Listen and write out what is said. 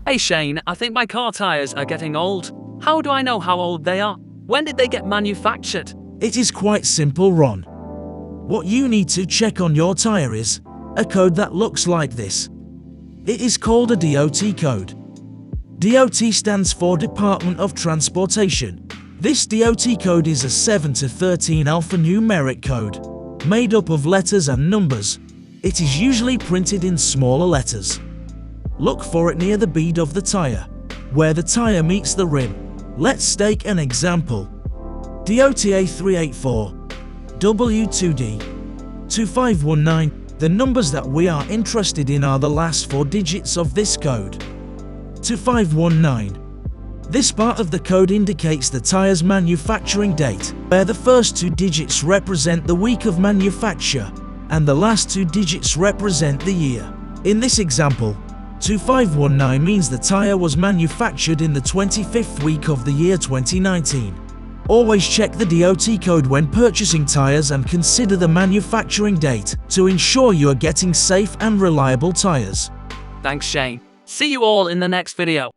Hey Shane, I think my car tires are getting old. How do I know how old they are? When did they get manufactured? It is quite simple, Ron. What you need to check on your tire is a code that looks like this. It is called a DOT code. DOT stands for Department of Transportation. This DOT code is a 7 to 13 alphanumeric code, made up of letters and numbers. It is usually printed in smaller letters. Look for it near the bead of the tire, where the tire meets the rim. Let's take an example. DOTA 384, W2D, 2519. The numbers that we are interested in are the last 4 digits of this code. 2519. This part of the code indicates the tire's manufacturing date, where the first 2 digits represent the week of manufacture, and the last 2 digits represent the year. In this example, 2519 means the tire was manufactured in the 25th week of the year 2019. Always check the DOT code when purchasing tires and consider the manufacturing date to ensure you are getting safe and reliable tires. Thanks Shane. See you all in the next video.